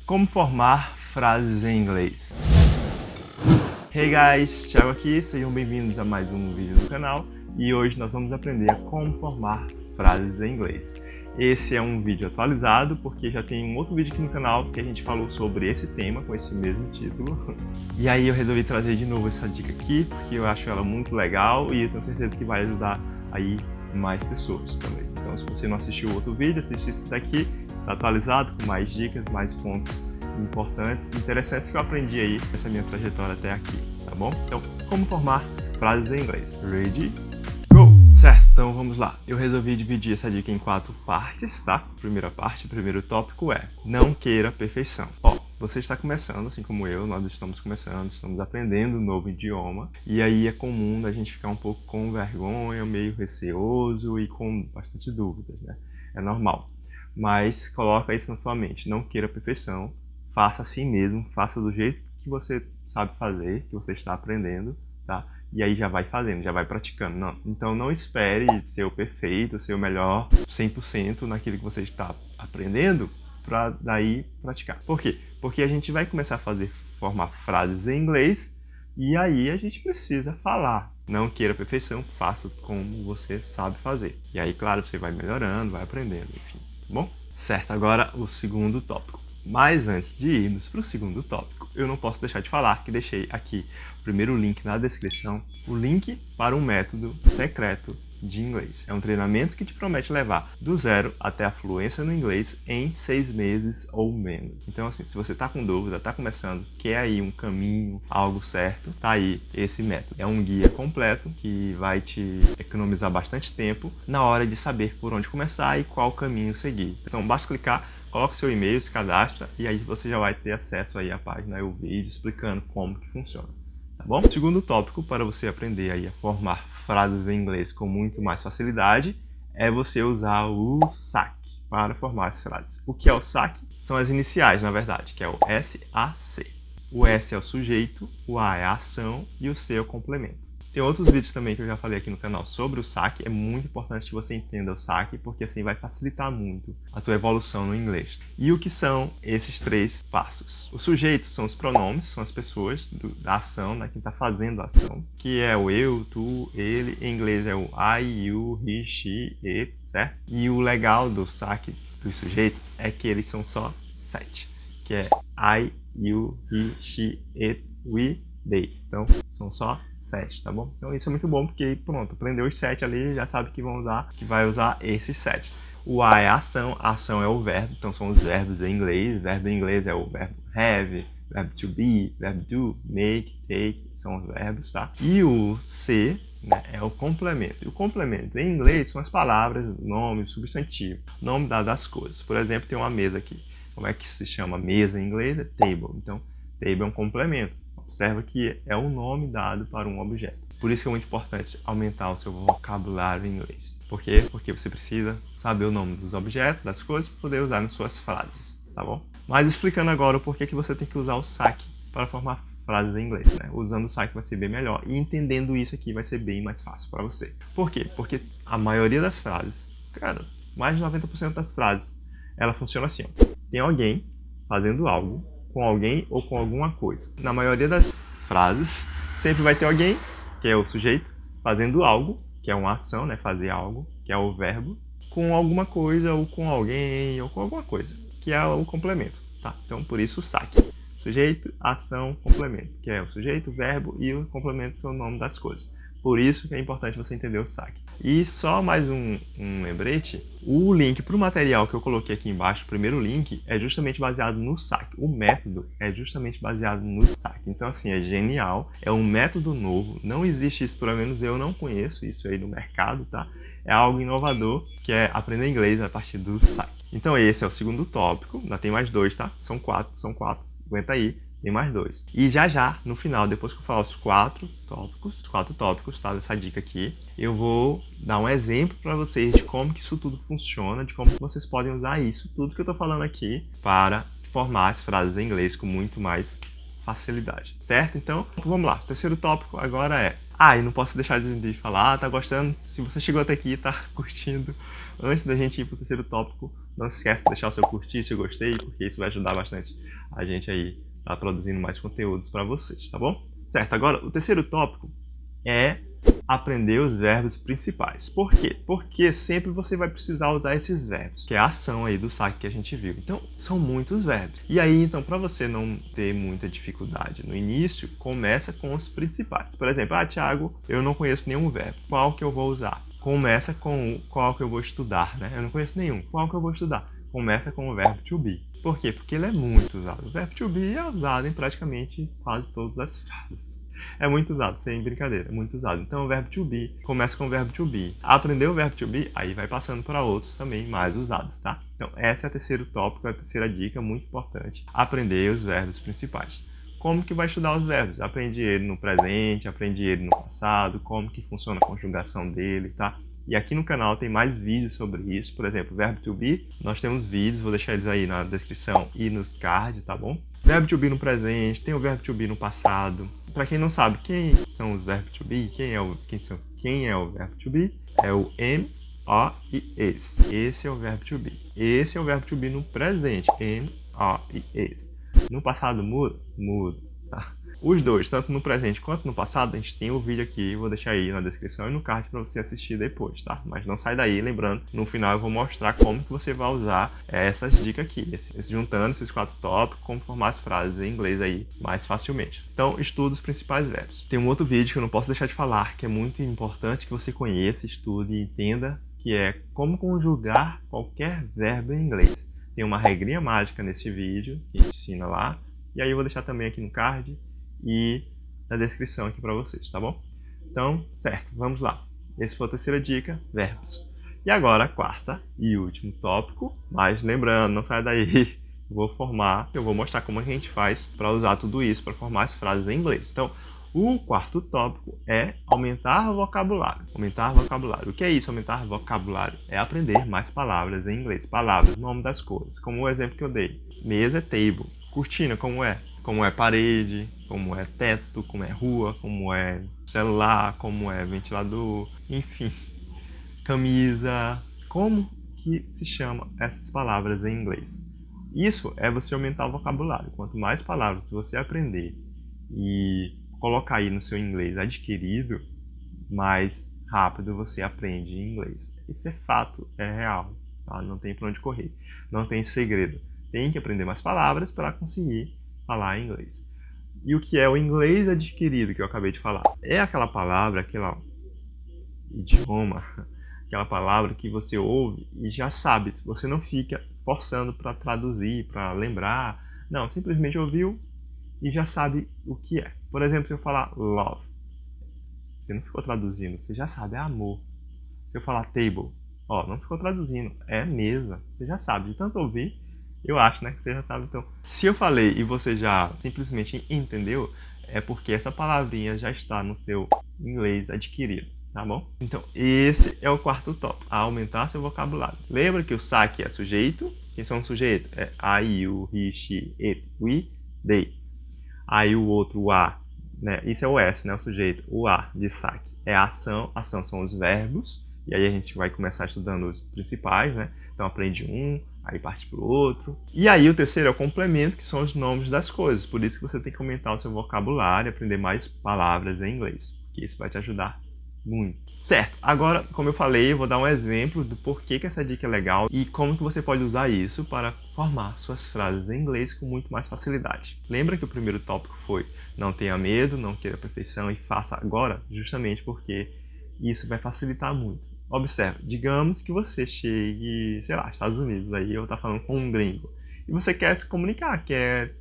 Como formar frases em inglês. Hey guys, Thiago aqui, sejam bem-vindos a mais um vídeo do canal e hoje nós vamos aprender a como formar frases em inglês. Esse é um vídeo atualizado porque já tem um outro vídeo aqui no canal que a gente falou sobre esse tema com esse mesmo título. E aí eu resolvi trazer de novo essa dica aqui porque eu acho ela muito legal e eu tenho certeza que vai ajudar aí mais pessoas também. Então se você não assistiu o outro vídeo, assiste esse daqui, tá atualizado com mais dicas, mais pontos importantes, interessantes que eu aprendi aí nessa minha trajetória até aqui, tá bom? Então, como formar frases em inglês? Ready? Go! Certo, então vamos lá. Eu resolvi dividir essa dica em 4 partes, tá? Primeira parte, o primeiro tópico é não queira perfeição. Ó, você está começando, assim como eu, nós estamos começando, estamos aprendendo um novo idioma, e aí é comum a gente ficar um pouco com vergonha, meio receoso e com bastante dúvidas, né? É normal. Mas coloca isso na sua mente, não queira perfeição, faça assim mesmo, faça do jeito que você sabe fazer, que você está aprendendo, tá? E aí já vai fazendo, já vai praticando. Não. Então não espere ser o perfeito, ser o melhor 100% naquilo que você está aprendendo, para daí praticar. Por quê? Porque a gente vai começar a formar frases em inglês e aí a gente precisa falar. Não queira perfeição, faça como você sabe fazer. E aí, claro, você vai melhorando, vai aprendendo, enfim, tá bom? Certo, agora o segundo tópico. Mas antes de irmos para o segundo tópico, eu não posso deixar de falar que deixei aqui o primeiro link na descrição, o link para um método secreto de inglês. É um treinamento que te promete levar do zero até a fluência no inglês em 6 meses ou menos. Então assim, se você está com dúvida, está começando, quer aí um caminho, algo certo, tá aí esse método. É um guia completo que vai te economizar bastante tempo na hora de saber por onde começar e qual caminho seguir. Então basta clicar, coloca o seu e-mail, se cadastra e aí você já vai ter acesso aí à página e o vídeo explicando como que funciona, tá bom? Segundo tópico para você aprender aí a formar frases em inglês com muito mais facilidade é você usar o SAC para formar as frases. O que é o SAC? São as iniciais, na verdade, que é o S-A-C. O S é o sujeito, o A é a ação e o C é o complemento. Tem outros vídeos também que eu já falei aqui no canal sobre o SAC. É muito importante que você entenda o SAC, porque assim vai facilitar muito a tua evolução no inglês. E o que são esses 3 passos? Os sujeitos são os pronomes, são as pessoas da ação, né, quem está fazendo a ação, que é o eu, tu, ele. Em inglês é o I, you, he, she, it, certo? E o legal do SAC dos sujeitos é que eles são só 7, que é I, you, he, she, it, we, they. Então, são só 7, tá bom? Então isso é muito bom porque pronto, aprendeu os 7 ali, já sabe que vai usar esses 7. O A é a ação é o verbo, então são os verbos em inglês. O verbo em inglês é o verbo have, verbo to be, verbo do, make, take, são os verbos, tá? E o C, né, é o complemento. E o complemento em inglês são as palavras, nome, substantivo, nome dado às coisas. Por exemplo, tem uma mesa aqui. Como é que se chama mesa em inglês? É table. Então, table é um complemento. Observa que é o nome dado para um objeto. Por isso que é muito importante aumentar o seu vocabulário em inglês. Por quê? Porque você precisa saber o nome dos objetos, das coisas, para poder usar nas suas frases, tá bom? Mas explicando agora o porquê que você tem que usar o SAC para formar frases em inglês, né? Usando o SAC vai ser bem melhor e entendendo isso aqui vai ser bem mais fácil para você. Por quê? Porque a maioria das frases, cara, mais de 90% das frases, ela funciona assim, ó. Tem alguém fazendo algo com alguém ou com alguma coisa. Na maioria das frases, sempre vai ter alguém, que é o sujeito, fazendo algo, que é uma ação, né? Fazer algo, que é o verbo, com alguma coisa ou com alguém ou com alguma coisa, que é o complemento, tá? Então, por isso o SAC. Sujeito, ação, complemento, que é o sujeito, o verbo e o complemento são o nome das coisas. Por isso que é importante você entender o SAC. E só mais um lembrete, o link para o material que eu coloquei aqui embaixo, o primeiro link, é justamente baseado no SAC. O método é justamente baseado no SAC. Então assim, é genial, é um método novo, não existe isso, pelo menos eu não conheço isso aí no mercado, tá? É algo inovador, que é aprender inglês a partir do SAC. Então esse é o segundo tópico, ainda tem mais 2, tá? São 4, aguenta aí. Tem mais 2. E já, no final, depois que eu falar os 4 tópicos, tá? Dessa dica aqui, eu vou dar um exemplo para vocês de como que isso tudo funciona, de como que vocês podem usar isso, tudo que eu tô falando aqui, para formar as frases em inglês com muito mais facilidade, certo? Então, vamos lá. O terceiro tópico agora é... e não posso deixar de falar, tá gostando? Se você chegou até aqui, tá curtindo, antes da gente ir pro terceiro tópico, Não se esqueça de deixar o seu curtir, seu gostei, porque isso vai ajudar bastante a gente aí a produzindo mais conteúdos para vocês, tá bom? Certo, agora o terceiro tópico é aprender os verbos principais. Por quê? Porque sempre você vai precisar usar esses verbos, que é a ação aí do saque que a gente viu. Então, são muitos verbos. E aí, então, para você não ter muita dificuldade no início, começa com os principais. Por exemplo, Thiago, eu não conheço nenhum verbo. Qual que eu vou usar? Começa com qual que eu vou estudar, né? Eu não conheço nenhum. Qual que eu vou estudar? Começa com o verbo to be. Por quê? Porque ele é muito usado. O verbo to be é usado em praticamente quase todas as frases. É muito usado, sem brincadeira, é muito usado. Então o verbo to be, começa com o verbo to be. Aprender o verbo to be, aí vai passando para outros também mais usados, tá? Então essa é o terceiro tópico, a terceira dica, muito importante. Aprender os verbos principais. Como que vai estudar os verbos? Aprendi ele no presente, aprendi ele no passado, como que funciona a conjugação dele, tá? E aqui no canal tem mais vídeos sobre isso. Por exemplo, verbo to be, nós temos vídeos, vou deixar eles aí na descrição e nos cards, tá bom? Verbo to be no presente, tem o verbo to be no passado. Para quem não sabe quem são os verbos to be, quem é o verbo to be, é o am, are e is. Esse é o verbo to be. Esse é o verbo to be no presente, am, are e is. No passado muda? Muda, tá? Os dois, tanto no presente quanto no passado, a gente tem o vídeo aqui, vou deixar aí na descrição e no card para você assistir depois, tá? Mas não sai daí, lembrando, no final eu vou mostrar como que você vai usar essas dicas aqui, juntando esses 4 tópicos, como formar as frases em inglês aí mais facilmente. Então, estuda os principais verbos. Tem um outro vídeo que eu não posso deixar de falar, que é muito importante que você conheça, estude e entenda, que é como conjugar qualquer verbo em inglês. Tem uma regrinha mágica nesse vídeo, que ensina lá, e aí eu vou deixar também aqui no card e na descrição aqui para vocês, tá bom? Então, certo, vamos lá. Essa foi a terceira dica, verbos. E agora, quarta e último tópico, mas lembrando, não sai daí, eu vou mostrar como a gente faz para usar tudo isso para formar as frases em inglês. Então, o quarto tópico é aumentar vocabulário. Aumentar vocabulário. O que é isso, aumentar vocabulário? É aprender mais palavras em inglês. Palavras, nome das coisas. Como o exemplo que eu dei. Mesa é table. Cortina, como é? Como é parede, como é teto, como é rua, como é celular, como é ventilador, enfim. Camisa. Como que se chama essas palavras em inglês? Isso é você aumentar o vocabulário. Quanto mais palavras você aprender e colocar aí no seu inglês adquirido, mais rápido você aprende inglês. Isso é fato, é real, tá? Não tem pra onde correr, não tem segredo. Tem que aprender mais palavras para conseguir falar inglês. E o que é o inglês adquirido que eu acabei de falar? É aquela palavra, aquele idioma, aquela palavra que você ouve e já sabe. Você não fica forçando para traduzir, para lembrar. Não, simplesmente ouviu e já sabe o que é. Por exemplo, se eu falar love, você não ficou traduzindo, você já sabe, é amor. Se eu falar table, ó, não ficou traduzindo, é mesa, você já sabe. De tanto ouvir, eu acho, né, que você já sabe. Então, se eu falei e você já simplesmente entendeu, é porque essa palavrinha já está no seu inglês adquirido, tá bom? Então, esse é o quarto tópico, aumentar seu vocabulário. Lembra que o saque é sujeito? Quem são os sujeitos? É I, you, he, she, it, we, they. Aí o outro, o a, né? Isso é o S, né? O sujeito. O a de saque é a ação. Ação são os verbos. E aí a gente vai começar estudando os principais, né? Então aprende um, aí parte para o outro. E aí o terceiro é o complemento, que são os nomes das coisas. Por isso que você tem que aumentar o seu vocabulário, aprender mais palavras em inglês. Porque isso vai te ajudar muito. Certo, agora, como eu falei, eu vou dar um exemplo do porquê que essa dica é legal e como que você pode usar isso para formar suas frases em inglês com muito mais facilidade. Lembra que o primeiro tópico foi não tenha medo, não queira perfeição e faça agora, justamente porque isso vai facilitar muito. Observe, digamos que você chegue, sei lá, Estados Unidos, aí eu tá falando com um gringo, e você quer se comunicar, quer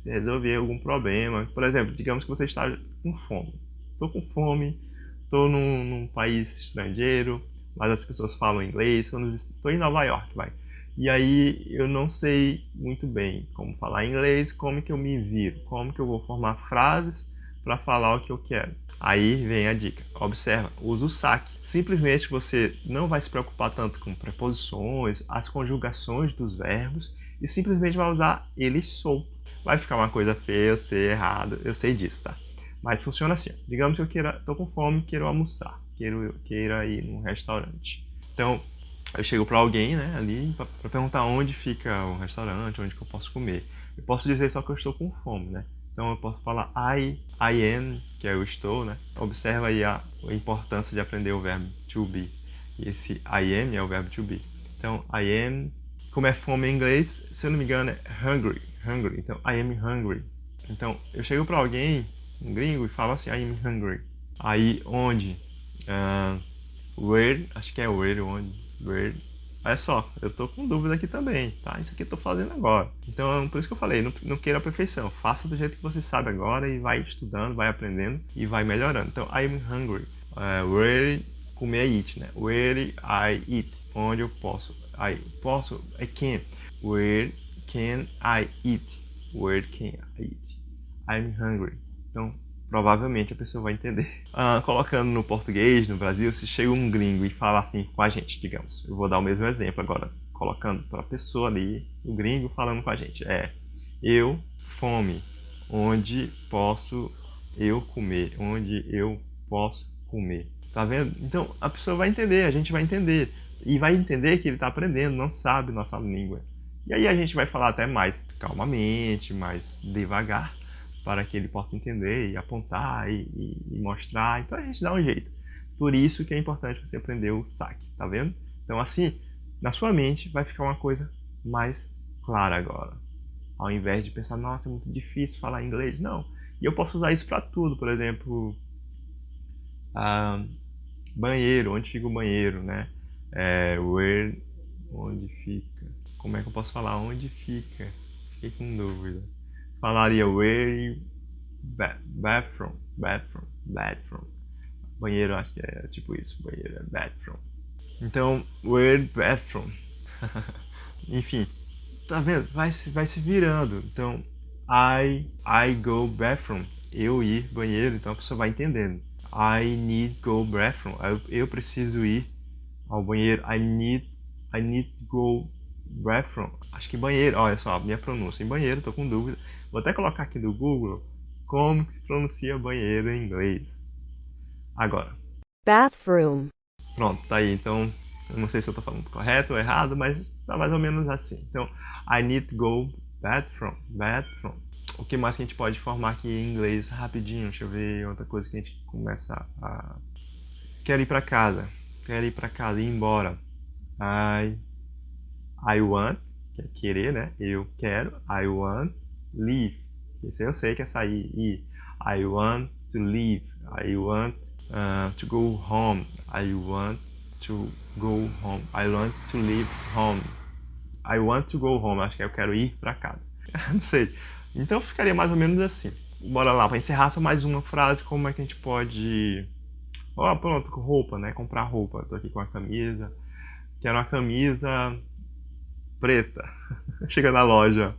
resolver algum problema. Por exemplo, digamos que você está com fome. Estou com fome, estou num país estrangeiro, mas as pessoas falam inglês, estou em Nova York, vai. E aí eu não sei muito bem como falar inglês, como que eu me viro, como que eu vou formar frases para falar o que eu quero. Aí vem a dica. Observa, usa o saque. Simplesmente você não vai se preocupar tanto com preposições, as conjugações dos verbos, e simplesmente vai usar ele solto. Vai ficar uma coisa feia, eu sei, errado, eu sei disso, tá? Mas funciona assim. Digamos que eu tô com fome, quero almoçar, queira ir num restaurante. Então, Eu chego para alguém, né, ali, para perguntar onde fica o restaurante, onde que eu posso comer. Eu posso dizer só que eu estou com fome, né? Então eu posso falar I am, que é eu estou, né? Observa aí a importância de aprender o verbo to be. E esse I am é o verbo to be. Então, I am, como é fome em inglês, se eu não me engano, é hungry. Hungry. Então, I am hungry. Então, eu chego para alguém, um gringo, e falo assim, I am hungry. Aí, onde? Where, acho que é where, onde? Where. Olha só, eu tô com dúvida aqui também, tá? Isso aqui eu tô fazendo agora. Então, por isso que eu falei, não queira a perfeição. Faça do jeito que você sabe agora e vai estudando, vai aprendendo e vai melhorando. Então, I'm hungry. Where, comer é eat, né? Where I eat. Onde eu posso. I can. Where can I eat? Where can I eat? I'm hungry. Então, provavelmente a pessoa vai entender. Colocando no português, no Brasil, se chega um gringo e fala assim com a gente, digamos. Eu vou dar o mesmo exemplo agora, colocando para a pessoa ali, o gringo falando com a gente. Eu, fome, onde posso eu comer? Onde eu posso comer? Tá vendo? Então, a pessoa vai entender, a gente vai entender. E vai entender que ele está aprendendo, não sabe nossa língua. E aí a gente vai falar até mais calmamente, mais devagar, para que ele possa entender e apontar e mostrar. Então a gente dá um jeito. Por isso que é importante você aprender o saque, tá vendo? Então assim, na sua mente vai ficar uma coisa mais clara agora. Ao invés de pensar, nossa, é muito difícil falar inglês. Não. E eu posso usar isso para tudo. Por exemplo, banheiro, onde fica o banheiro, né? Where, onde fica? Como é que eu posso falar onde fica? Fiquei com dúvida. Falaria where, bathroom. Banheiro, acho que é tipo isso, banheiro é bathroom. Então, where bathroom. Enfim, tá vendo? Vai se virando. Então, I go bathroom. Eu ir banheiro, então a pessoa vai entendendo. I need go bathroom. Eu preciso ir ao banheiro. I need go bathroom. Acho que banheiro. Olha só, minha pronúncia em banheiro, tô com dúvida. Vou até colocar aqui no Google como que se pronuncia banheiro em inglês. Agora. Bathroom. Pronto, tá aí. Então, eu não sei se eu tô falando correto ou errado, mas tá mais ou menos assim. Então, I need to go bathroom. O que mais que a gente pode formar aqui em inglês rapidinho? Deixa eu ver outra coisa que a gente começa a... Quero ir pra casa. Ir embora. I want, que é querer, né? Eu quero. I want, leave. Esse eu sei que é sair, ir. I want to leave. I want to go home. I want to go home. I want to leave home. I want to go home. Acho que eu quero ir pra casa. Não sei. Então ficaria mais ou menos assim. Bora lá, para encerrar só mais uma frase. Como é que a gente pode... pronto, roupa, né? Comprar roupa. Tô aqui com a camisa. Quero uma camisa preta. Chega na loja.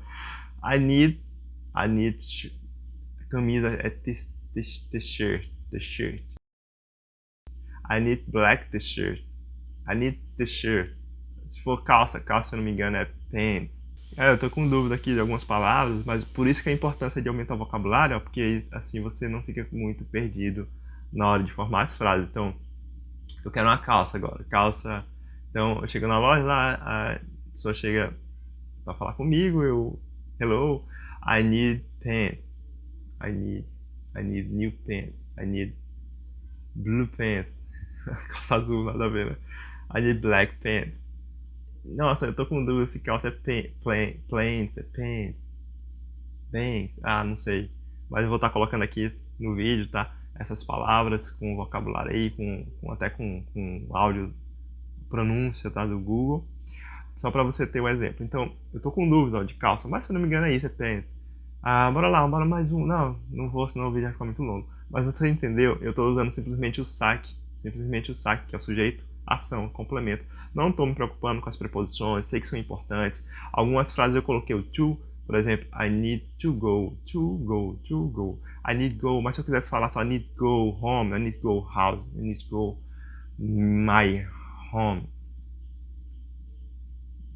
I need camisa é t-shirt. I need black t-shirt. I need t-shirt. Se for calça, se eu não me engano é pants. Eu tô com dúvida aqui de algumas palavras, mas por isso que a importância de aumentar o vocabulário, porque assim você não fica muito perdido na hora de formar as frases. Então, eu quero uma calça agora. Calça. Então, eu chego na loja lá, a pessoa chega pra falar comigo, hello, I need pants. I need new pants. I need blue pants. Calça azul, nada a ver, né? I need black pants. Nossa, eu tô com dúvida se calça é pants, é pants. Não sei. Mas eu vou estar colocando aqui no vídeo, tá? Essas palavras com vocabulário aí, até com áudio, pronúncia, tá? Do Google. Só pra você ter um exemplo. Então, eu tô com dúvida de calça, mas se eu não me engano é isso, é pants. Bora lá, bora mais um. Não vou, senão o vídeo vai ficar muito longo. Mas você entendeu? Eu tô usando simplesmente o saque, que é o sujeito, ação, complemento. Não estou me preocupando com as preposições, sei que são importantes. Algumas frases eu coloquei o to, por exemplo, I need to go. I need go, mas se eu quisesse falar só I need go home, I need go house, I need go my home.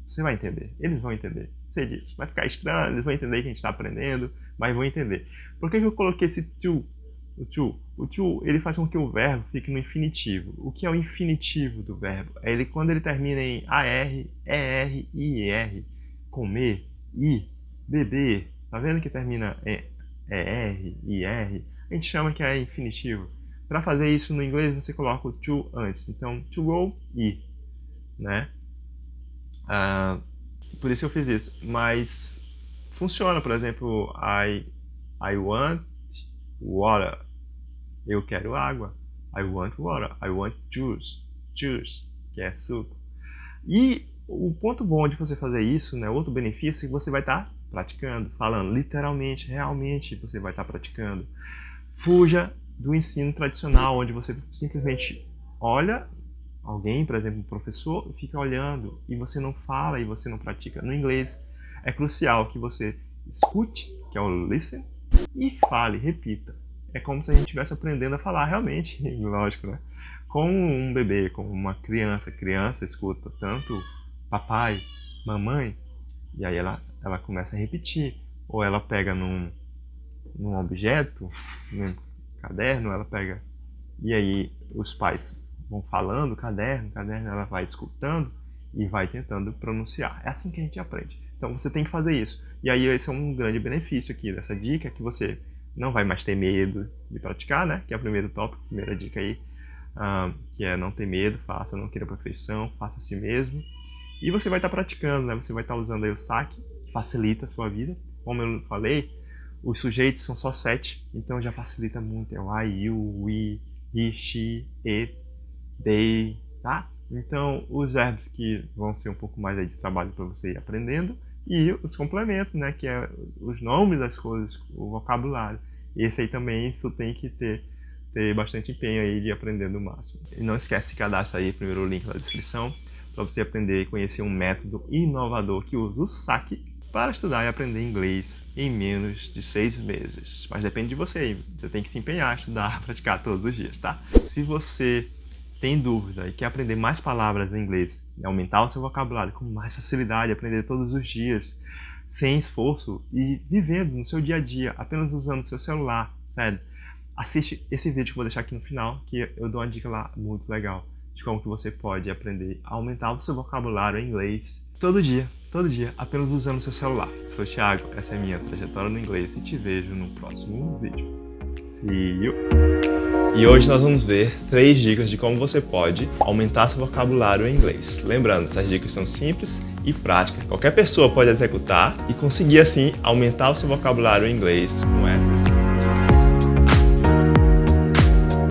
Você vai entender, eles vão entender. Sei disso. Vai ficar estranho, eles vão entender que a gente está aprendendo, mas vão entender. Por que eu coloquei esse to? O to, ele faz com que o verbo fique no infinitivo. O que é o infinitivo do verbo? É ele quando ele termina em AR, ER, IR, comer, ir, beber. Tá vendo que termina em ER, IR? A gente chama que é infinitivo. Para fazer isso no inglês, você coloca o to antes. Então, to go, ir, né? Por isso eu fiz isso. Mas funciona, por exemplo, I want water. Eu quero água. I want water. I want juice. Juice, que é suco. E o ponto bom de você fazer isso, né, outro benefício, é que você vai estar praticando, falando literalmente, realmente você vai estar praticando. Fuja do ensino tradicional, onde você simplesmente olha alguém, por exemplo, um professor, e fica olhando e você não fala e você não pratica. No inglês é crucial que você escute, que é o listen, e fale, repita. É como se a gente estivesse aprendendo a falar realmente, lógico, né? Como um bebê, como uma criança. Criança escuta tanto papai, mamãe, e aí ela começa a repetir. Ou ela pega num objeto, num caderno, ela pega, e aí os pais vão falando, caderno, ela vai escutando e vai tentando pronunciar. É assim que a gente aprende. Então você tem que fazer isso. E aí esse é um grande benefício aqui dessa dica, que você não vai mais ter medo de praticar, né? Que é o primeiro tópico, a primeira dica aí, que é não ter medo, faça, não queira perfeição, faça a si mesmo. E você vai estar praticando, né? Você vai estar usando aí o saque, que facilita a sua vida. Como eu falei, os sujeitos são só 7, então já facilita muito. É o I, you, we, he, she, it, they, tá? Então, os verbos que vão ser um pouco mais aí de trabalho para você ir aprendendo, e os complementos, né, que é os nomes das coisas, o vocabulário. Esse aí também tu tem que ter bastante empenho aí de aprender no máximo. E não esquece de cadastrar aí primeiro o link na descrição para você aprender e conhecer um método inovador que usa o saque para estudar e aprender inglês em menos de 6 meses. Mas depende de você, você tem que se empenhar, estudar, praticar todos os dias, tá? Se você tem dúvida e quer aprender mais palavras em inglês, aumentar o seu vocabulário com mais facilidade, aprender todos os dias, sem esforço e vivendo no seu dia a dia, apenas usando o seu celular, sério, assiste esse vídeo que eu vou deixar aqui no final, que eu dou uma dica lá muito legal de como que você pode aprender a aumentar o seu vocabulário em inglês todo dia, apenas usando o seu celular. Sou o Thiago, essa é a minha trajetória no inglês e te vejo no próximo vídeo. See you! E hoje nós vamos ver 3 dicas de como você pode aumentar seu vocabulário em inglês. Lembrando, essas dicas são simples e práticas. Qualquer pessoa pode executar e conseguir assim aumentar o seu vocabulário em inglês com essas